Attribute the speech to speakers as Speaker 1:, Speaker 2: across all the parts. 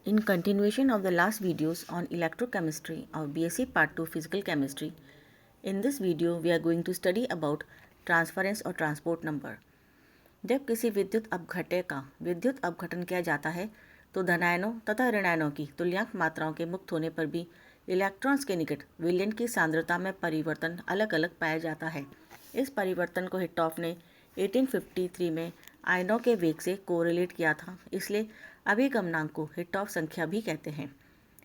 Speaker 1: In continuation of the last videos on electrochemistry of BSc Part 2 Physical Chemistry, in this video we are going to study about transference और transport number. जब किसी विद्युत अपघट्य का विद्युत अपघटन किया जाता है तो धनायनों तथा ऋणायनों की तुल्यांक मात्राओं के मुक्त होने पर भी इलेक्ट्रॉन्स के निकट विलयन की सांद्रता में परिवर्तन अलग अलग पाया जाता है। इस परिवर्तन को हिट्टॉफ ने 1853 में आयनों के वेग से कोरिलेट किया था, इसलिए अभिगमनांक को हिट्टॉफ संख्या भी कहते हैं।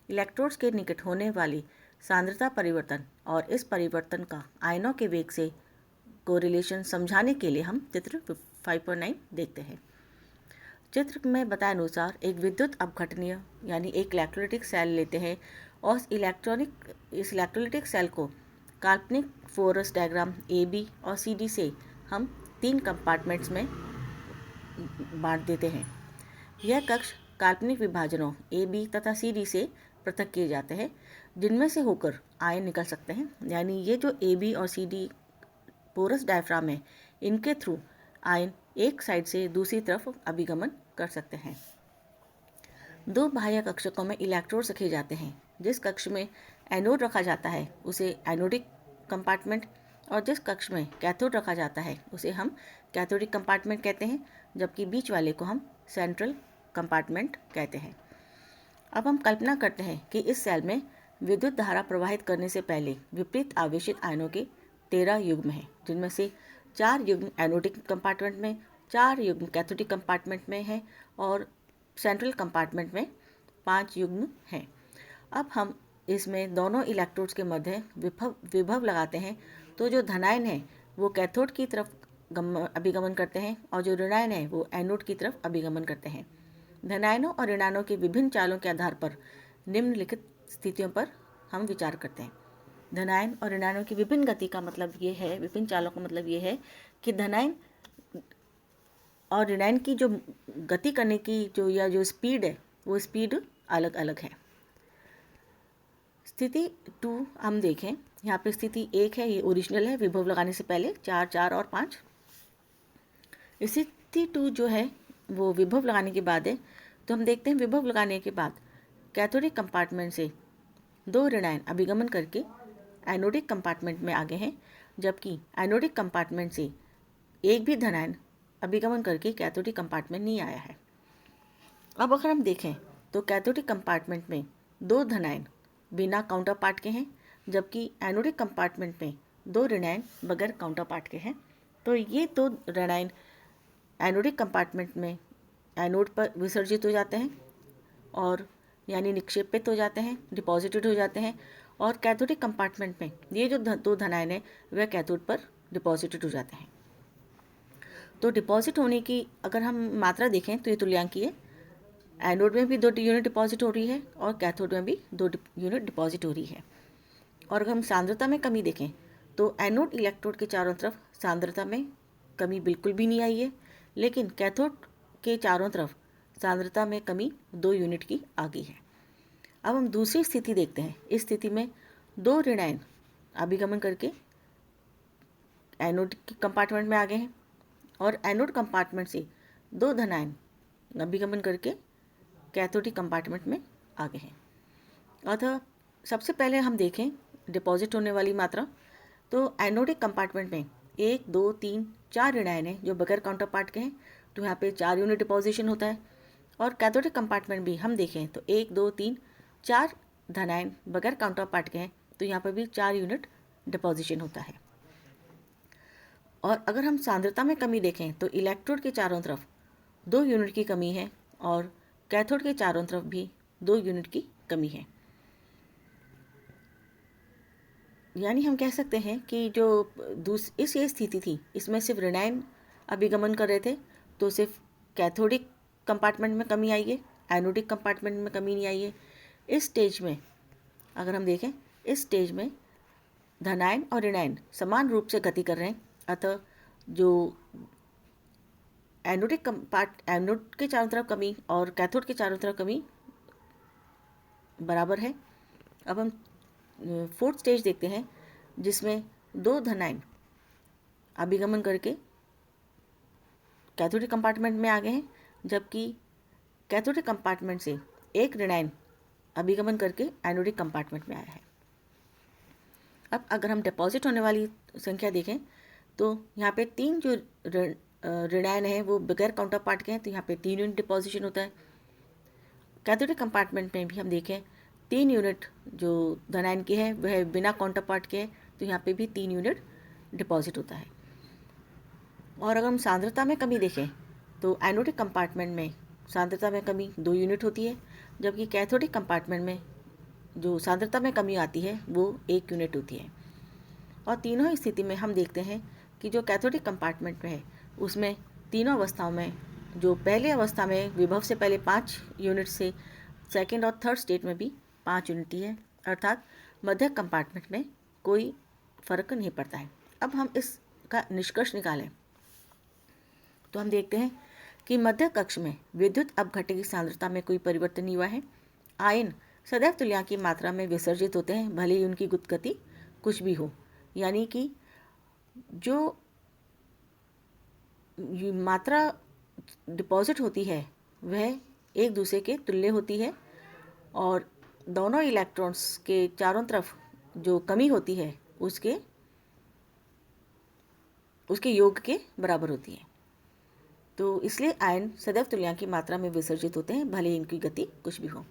Speaker 1: इलेक्ट्रोड्स के निकट होने वाली सांद्रता परिवर्तन और इस परिवर्तन का आयनों के वेग से कोरिलेशन समझाने के लिए हम चित्र 5.9 देखते हैं। चित्र में बताए अनुसार एक विद्युत अपघटनीय यानी एक इलेक्ट्रोलाइटिक सेल लेते हैं और इस इलेक्ट्रोलाइटिक सेल को काल्पनिक फोरस डायग्राम ए बी और सी डी से हम 3 कंपार्टमेंट्स में बांट देते हैं। यह कक्ष काल्पनिक विभाजनों ए बी तथा सी डी से पृथक किए जाते हैं, जिनमें से होकर आयन निकल सकते हैं। यानी ये जो ए बी और सी डी पोरस डायफ्राम है, इनके थ्रू आयन एक साइड से दूसरी तरफ अभिगमन कर सकते हैं। 2 बाह्य कक्षकों में इलेक्ट्रोड रखे जाते हैं। जिस कक्ष में एनोड रखा जाता है उसे एनोडिक कंपार्टमेंट और जिस कक्ष में कैथोड रखा जाता है उसे हम कैथोडिक कंपार्टमेंट कहते हैं, जबकि बीच वाले को हम सेंट्रल कंपार्टमेंट कहते हैं। अब हम कल्पना करते हैं कि इस सेल में विद्युत धारा प्रवाहित करने से पहले विपरीत आवेशित आयनों के 13 युग्म हैं, जिनमें से 4 युग्म एनोडिक कंपार्टमेंट में, 4 युग्म कैथोडिक कंपार्टमेंट में हैं और सेंट्रल कंपार्टमेंट में 5 युग्म हैं। अब हम इसमें दोनों इलेक्ट्रोड्स के मध्य विभव लगाते हैं, तो जो धनायन है वो कैथोड की तरफ अभिगमन करते हैं और जो ऋणायन है वो एनोड की तरफ अभिगमन करते हैं। धनायनों और ऋणायनों के विभिन्न चालों के आधार पर निम्नलिखित स्थितियों पर हम विचार करते हैं। धनायन और ऋणायनों की विभिन्न गति का मतलब ये है, विभिन्न चालों का मतलब ये है कि धनायन और ऋणायन की जो गति करने की जो स्पीड है वो स्पीड अलग अलग है। स्थिति 2 हम देखें, यहाँ पे स्थिति 1 है, ये ओरिजिनल है, विभव लगाने से पहले 4, 4 और 5। स्थिति 2 जो है वो विभव लगाने के बाद है, तो हम देखते हैं विभव लगाने के बाद कैथोडिक कंपार्टमेंट से 2 ऋणायन अभिगमन करके एनोडिक कंपार्टमेंट में आगे हैं, जबकि एनोडिक कंपार्टमेंट से एक भी धनायन अभिगमन करके कैथोडिक कंपार्टमेंट नहीं आया है। अब अगर हम देखें तो कैथोडिक कंपार्टमेंट में 2 धनायन बिना काउंटर पार्ट के हैं, जबकि एनोडिक कंपार्टमेंट में 2 ऋणायन बगैर काउंटर पार्ट के हैं। तो ये 2 ऋणायन एनोडिक कंपार्टमेंट में एनोड पर विसर्जित हो जाते हैं और यानी निक्षेपित हो जाते हैं, डिपॉजिटेड हो जाते हैं, और कैथोडिक कंपार्टमेंट में ये जो 2 धनायन है वह कैथोड पर डिपॉजिटेड हो जाते हैं। तो डिपॉजिट होने की अगर हम मात्रा देखें तो ये तुल्यांकी है। एनोड में भी 2 यूनिट डिपॉजिट हो रही है और कैथोड में भी 2 यूनिट डिपॉजिट हो रही है। और अगर हम सांद्रता में कमी देखें तो एनोड इलेक्ट्रोड के चारों तरफ सांद्रता में कमी बिल्कुल भी नहीं आई है, लेकिन कैथोड के चारों तरफ सांद्रता में कमी 2 यूनिट की आ गई है। अब हम दूसरी स्थिति देखते हैं। इस स्थिति में 2 ऋणायन अभिगमन करके एनोड के कंपार्टमेंट में आ गए हैं और एनोड कंपार्टमेंट से 2 धनायन अभिगमन करके कैथोडिक कंपार्टमेंट में आ गए हैं। अतः सबसे पहले हम देखें डिपॉजिट होने वाली मात्रा, तो एनोडिक कंपार्टमेंट में 1, 2, 3, 4 ऋणायन हैं जो बगैर काउंटर पार्ट के हैं, तो यहाँ पे 4 यूनिट डिपॉजिशन होता है। और कैथोडिक कंपार्टमेंट भी हम देखें तो 1, 2, 3, 4 धनायन बगैर काउंटर पार्ट के हैं, तो यहाँ पर भी 4 यूनिट डिपॉजिशन होता है। और अगर हम सांद्रता में कमी देखें तो इलेक्ट्रोड के चारों तरफ 2 यूनिट की कमी है और कैथोड के चारों तरफ भी 2 यूनिट की कमी है। यानी हम कह सकते हैं कि जो इस ये स्थिति थी इसमें सिर्फ ऋणायन अभिगमन कर रहे थे, तो सिर्फ कैथोडिक कंपार्टमेंट में कमी आई है, एनोडिक कंपार्टमेंट में कमी नहीं आई है। इस स्टेज में अगर हम देखें, इस स्टेज में धनायन और ऋणायन समान रूप से गति कर रहे हैं, अतः जो एनोड के चारों तरफ कमी और कैथोड के चारों तरफ कमी बराबर है। अब हम 4th स्टेज देखते हैं, जिसमें 2 धनायन अभिगमन करके कैथोडिक कंपार्टमेंट में आ गए हैं, जबकि कैथोडिक कंपार्टमेंट से एक ऋणायन अभिगमन करके एनोडिक कंपार्टमेंट में आया है। अब अगर हम डिपॉजिट होने वाली संख्या देखें तो यहाँ पे 3 जो ऋणायन है वो बगैर काउंटर पार्ट के हैं, तो यहाँ पे 3 यूनिट डिपॉजिशन होता है। कैथोडिक कंपार्टमेंट में भी हम देखें 3 यूनिट जो धनायन की है वह बिना काउंटर पार्ट के है, तो यहाँ पे भी 3 यूनिट डिपॉजिट होता है। और अगर हम सांद्रता में कमी देखें तो एनोडिक कंपार्टमेंट में सांद्रता में कमी 2 यूनिट होती है, जबकि कैथोडिक कंपार्टमेंट में जो सांद्रता में कमी आती है वो 1 यूनिट होती है। और तीनों स्थिति में हम देखते हैं कि जो कैथोडिक कंपार्टमेंट में है उसमें तीनों अवस्थाओं में जो पहली अवस्था में विभव से पहले 5 यूनिट से सेकेंड और थर्ड स्टेट में भी 5 यूनिट ही है, अर्थात मध्य कंपार्टमेंट में कोई फर्क नहीं पड़ता है। अब हम इसका निष्कर्ष निकालें तो हम देखते हैं कि मध्य कक्ष में विद्युत अपघट्य की सांद्रता में कोई परिवर्तन नहीं हुआ है। आयन सदैव तुल्यांक की मात्रा में विसर्जित होते हैं, भले ही उनकी गुत्गति कुछ भी हो, यानी कि जो मात्रा डिपॉजिट होती है वह एक दूसरे के तुल्य होती है और दोनों इलेक्ट्रॉन्स के चारों तरफ जो कमी होती है उसके योग के बराबर होती है। तो इसलिए आयन सदैव तुल्यांक की मात्रा में विसर्जित होते हैं, भले इनकी गति कुछ भी हो।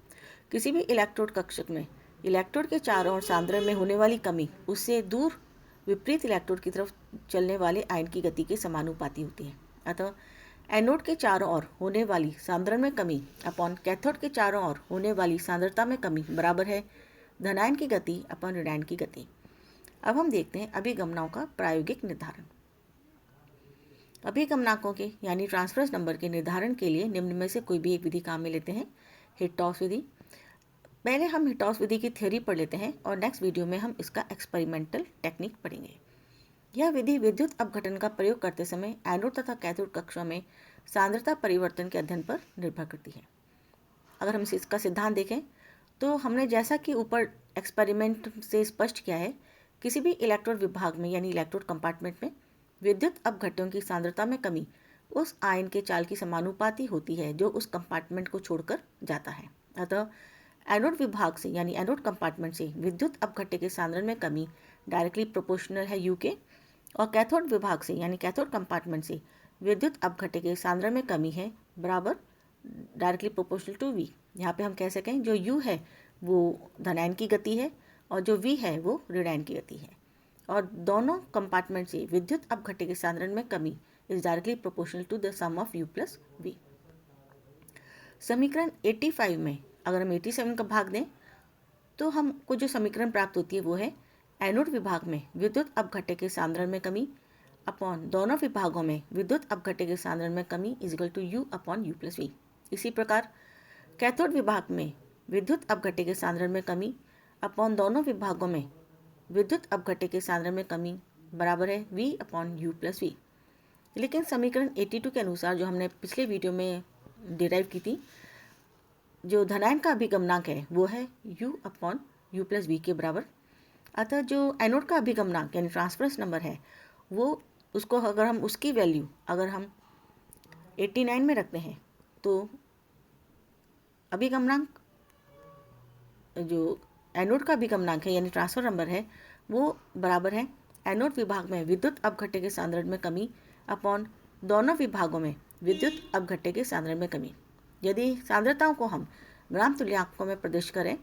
Speaker 1: किसी भी इलेक्ट्रोड कक्षक में इलेक्ट्रोड के चारों ओर सांद्रण में होने वाली कमी उससे दूर विपरीत इलेक्ट्रोड की तरफ चलने वाले आयन की गति के समानुपाती होती है। अतः एनोड के चारों ओर होने वाली सांद्रण में कमी अपॉन कैथोड के चारों ओर होने वाली सांद्रता में कमी बराबर है धनायन की गति अपॉन ऋणायन की गति। अब हम देखते हैं अभिगमनाओं का प्रायोगिक निर्धारण। अभिगमनांकों के यानी ट्रांसफरेंस नंबर के निर्धारण के लिए निम्न में से कोई भी एक विधि काम में लेते हैं। हिटॉस विधि। पहले हम हिटॉस विधि की थ्योरी पढ़ लेते हैं और नेक्स्ट वीडियो में हम इसका एक्सपेरिमेंटल टेक्निक पढ़ेंगे। यह विधि विद्युत अपघटन का प्रयोग करते समय एनोड तथा कैथोड कक्षों में सांद्रता परिवर्तन के अध्ययन पर निर्भर करती है। अगर हम इसका सिद्धांत देखें तो हमने जैसा कि ऊपर एक्सपेरिमेंट से स्पष्ट किया है, किसी भी इलेक्ट्रोड विभाग में यानी इलेक्ट्रोड कंपार्टमेंट में विद्युत अपघट्यों की सांद्रता में कमी उस आयन के चाल की समानुपाती होती है जो उस कंपार्टमेंट को छोड़कर जाता है। अतः एनोड विभाग से यानी एनोड कंपार्टमेंट से विद्युत अपघट्य के सांद्रण में कमी डायरेक्टली प्रोपोर्शनल है यू के, और कैथोड विभाग से यानी कैथोड कंपार्टमेंट से विद्युत अपघट्य के सांद्रण में कमी है बराबर डायरेक्टली प्रोपोर्शनल टू वी। यहाँ पे हम कह सकें जो यू है वो धनायन की गति है और जो वी है वो ऋणायन की गति है, और दोनों कंपार्टमेंट से विद्युत अपघट्य के सांद्रण में कमी is directly proportional to the sum of u plus v. समीकरण 85 में अगर हम 87 का भाग दें तो हमको जो समीकरण प्राप्त होती है वो है एनोड विभाग में विद्युत अपघट्य के सांद्रण में कमी अपॉन दोनों विभागों में विद्युत अपघट्य के सांद्रण में कमी is equal to u upon u plus v. इसी प्रकार कैथोड विभाग में विद्युत अपघट्य के सांद्रण में कमी अपॉन दोनों विभागों में विद्युत अपघट्य के सांद्रण में कमी बराबर है v upon u plus v. लेकिन समीकरण 82 के अनुसार जो हमने पिछले वीडियो में डिराइव की थी, जो धनायन का अभिगमनांक है वो है u upon u plus v के बराबर। अतः जो एनोड का अभिगमनांक यानी ट्रांसफरेंस नंबर है वो उसको अगर हम उसकी वैल्यू अगर हम 89 में रखते हैं तो अभिगमनांक जो एनोड का अभिगमनांक है यानी ट्रांसफर नंबर है वो बराबर है एनोड विभाग में विद्युत अपघट्य के सांद्रण में कमी अपॉन दोनों विभागों में विद्युत अपघट्य के सांद्रण में कमी। यदि सांद्रताओं को हम ग्राम तुल्यांकों में प्रदर्शित करें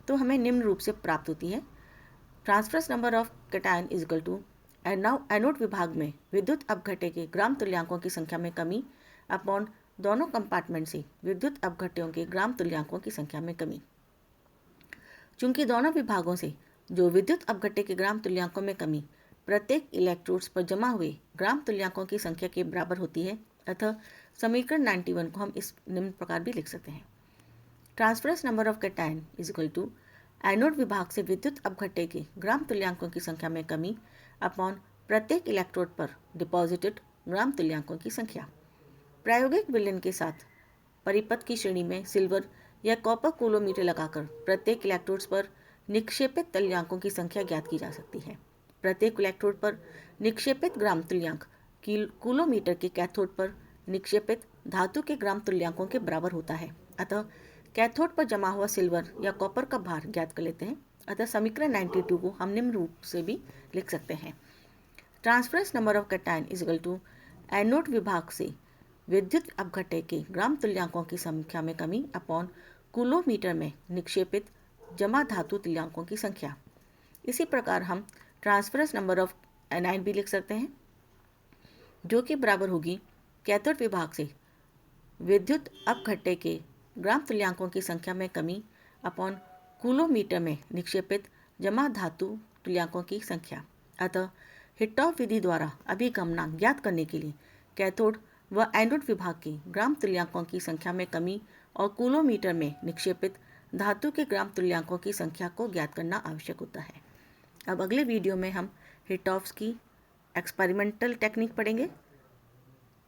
Speaker 1: तो हमें निम्न रूप से प्राप्त होती है transference number of cation is equal to anode विभाग में विद्युत अपघट्य के ग्राम तुल्यांकों की संख्या में कमी अपॉन दोनों कंपार्टमेंट से विद्युत अपघट्यों के ग्राम तुल्यांकों की संख्या में कमी। चूंकि दोनों विभागों से जो विद्युत अपघट्य के ग्राम तुल्यांकों में कमी प्रत्येक इलेक्ट्रोड्स पर जमा हुए ग्राम तुल्यांकों की संख्या के बराबर होती है, अतः समीकरण 91 को हम इस निम्न प्रकार भी लिख सकते हैं। Transference number of cation is equal to anode विभाग से विद्युत अपघट्य के ग्राम तुल्यांकों की संख्या में कमी अपॉन प्रत्येक इलेक्ट्रोड पर डिपॉजिटेड ग्राम तुल्यांकों की संख्या। प्रायोगिक विलयन के साथ परिपथ की श्रेणी में सिल्वर या कॉपर कूलोमीटर लगाकर प्रत्येक इलेक्ट्रोड्स पर निक्षेपित तुल्यांकों की संख्या ज्ञात की जा सकती है। प्रत्येक इलेक्ट्रोड पर निक्षेपित ग्राम तुल्यांक कूलोमीटर के कैथोड पर निक्षेपित धातु के ग्राम तुल्यांकों के बराबर होता है। अतः कैथोड पर जमा हुआ सिल्वर या कॉपर का भार ज्ञात कर लेते हैं। अतः समीकरण 92 को हम निम्न रूप से भी लिख सकते हैं। Transference number of cation is equal to anode विभाग से विद्युत अपघट्य के ग्राम तुल्यांकों की संख्या में कमी अपॉन कूलोमीटर में निक्षेपित जमा धातु तुल्यांकों की संख्या। इसी प्रकार हम ट्रांसफरेंस नंबर ऑफ एनायन भी लिख सकते हैं, जो कि बराबर होगी कैथोड विभाग से विद्युत अपघट्य के ग्राम तुल्यांकों की संख्या में कमी अपॉन कूलोमीटर में निक्षेपित जमा धातु तुल्यांकों की संख्या। अतः हिट्टॉफ विधि द्वारा अभिगमनांक ज्ञात करने के लिए कैथोड व एनोड विभाग के ग्राम तुल्यांकों की संख्या में कमी और कूलोमीटर में निक्षेपित धातु के ग्राम तुल्यांकों की संख्या को ज्ञात करना आवश्यक होता है। अब अगले वीडियो में हम हिट्टॉफ्स की एक्सपेरिमेंटल टेक्निक पढ़ेंगे।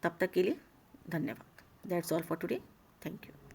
Speaker 1: तब तक के लिए धन्यवाद। That's all for today. Thank you.